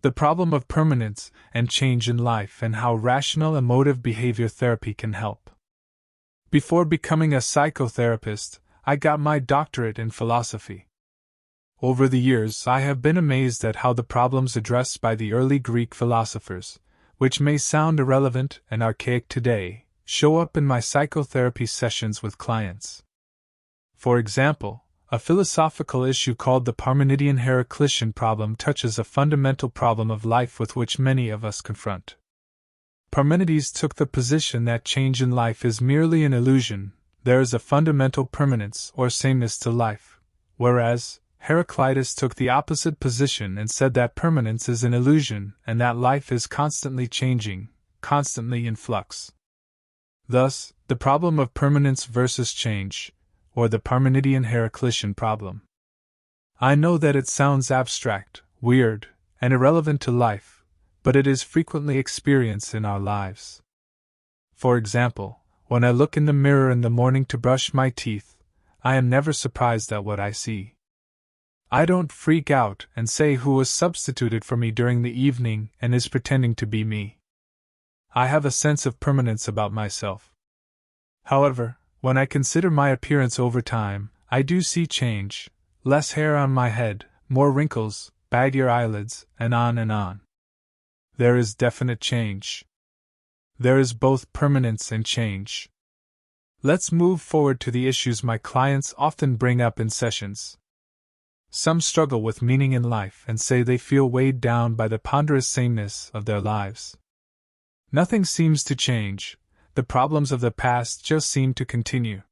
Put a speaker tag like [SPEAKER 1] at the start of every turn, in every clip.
[SPEAKER 1] the problem of permanence and change in life, and how rational emotive behavior therapy can help. Before becoming a psychotherapist, I got my doctorate in philosophy. Over the years, I have been amazed at how the problems addressed by the early Greek philosophers, which may sound irrelevant and archaic today, show up in my psychotherapy sessions with clients. For example, a philosophical issue called the Parmenidean-Heraclitean problem touches a fundamental problem of life with which many of us confront. Parmenides took the position that change in life is merely an illusion, there is a fundamental permanence or sameness to life, whereas Heraclitus took the opposite position and said that permanence is an illusion and that life is constantly changing, constantly in flux. Thus, the problem of permanence versus change, or the Parmenidean-Heraclitean problem. I know that it sounds abstract, weird, and irrelevant to life, but it is frequently experienced in our lives. For example, when I look in the mirror in the morning to brush my teeth, I am never surprised at what I see. I don't freak out and say who was substituted for me during the evening and is pretending to be me. I have a sense of permanence about myself. However, when I consider my appearance over time, I do see change, less hair on my head, more wrinkles, baggier eyelids, and on and on. There is definite change. There is both permanence and change. Let's move forward to the issues my clients often bring up in sessions. Some struggle with meaning in life and say they feel weighed down by the ponderous sameness of their lives. Nothing seems to change. The problems of the past just seem to continue.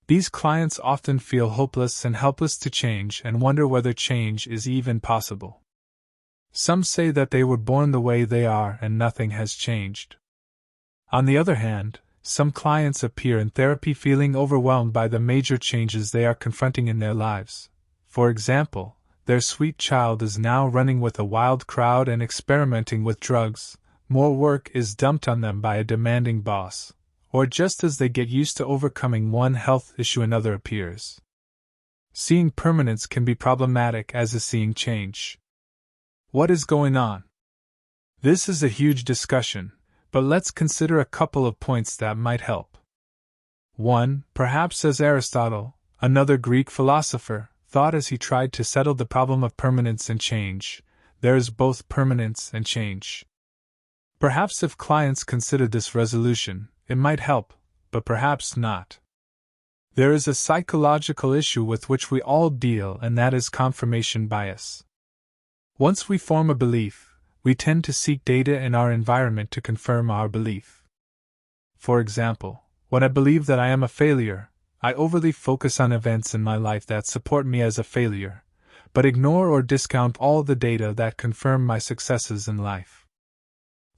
[SPEAKER 1] These clients often feel hopeless and helpless to change and wonder whether change is even possible. Some say that they were born the way they are and nothing has changed. On the other hand, some clients appear in therapy feeling overwhelmed by the major changes they are confronting in their lives. For example, their sweet child is now running with a wild crowd and experimenting with drugs. More work is dumped on them by a demanding boss, or just as they get used to overcoming one health issue another appears. Seeing permanence can be problematic as is seeing change. What is going on? This is a huge discussion, but let's consider a couple of points that might help. 1. Perhaps as Aristotle, another Greek philosopher, thought as he tried to settle the problem of permanence and change, there is both permanence and change. Perhaps if clients consider this resolution, it might help, but perhaps not. There is a psychological issue with which we all deal, and that is confirmation bias. Once we form a belief, we tend to seek data in our environment to confirm our belief. For example, when I believe that I am a failure, I overly focus on events in my life that support me as a failure, but ignore or discount all the data that confirm my successes in life.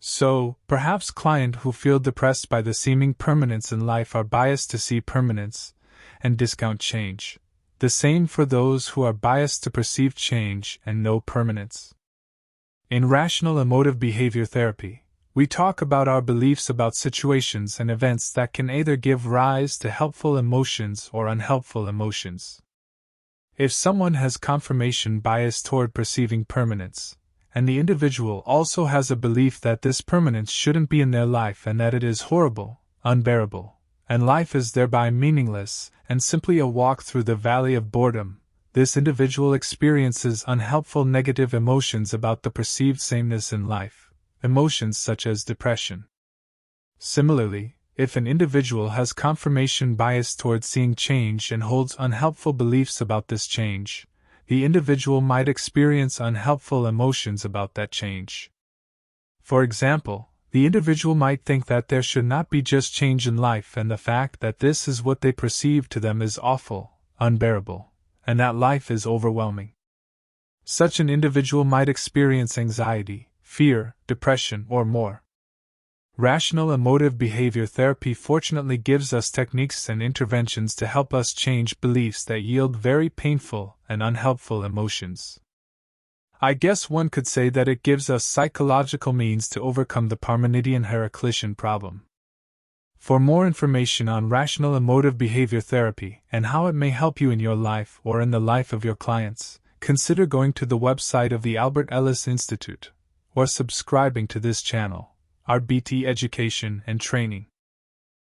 [SPEAKER 1] So, perhaps clients who feel depressed by the seeming permanence in life are biased to see permanence and discount change. The same for those who are biased to perceive change and no permanence. In rational emotive behavior therapy, we talk about our beliefs about situations and events that can either give rise to helpful emotions or unhelpful emotions. If someone has confirmation bias toward perceiving permanence, and the individual also has a belief that this permanence shouldn't be in their life and that it is horrible, unbearable, and life is thereby meaningless and simply a walk through the valley of boredom, this individual experiences unhelpful negative emotions about the perceived sameness in life, emotions such as depression. Similarly, if an individual has confirmation bias towards seeing change and holds unhelpful beliefs about this change, the individual might experience unhelpful emotions about that change. For example, the individual might think that there should not be just change in life, and the fact that this is what they perceive to them is awful, unbearable, and that life is overwhelming. Such an individual might experience anxiety, fear, depression, or more. Rational emotive behavior therapy fortunately gives us techniques and interventions to help us change beliefs that yield very painful and unhelpful emotions. I guess one could say that it gives us psychological means to overcome the Parmenidean-Heraclitean problem. For more information on rational emotive behavior therapy and how it may help you in your life or in the life of your clients, consider going to the website of the Albert Ellis Institute, or subscribing to this channel, REBT Education and Training.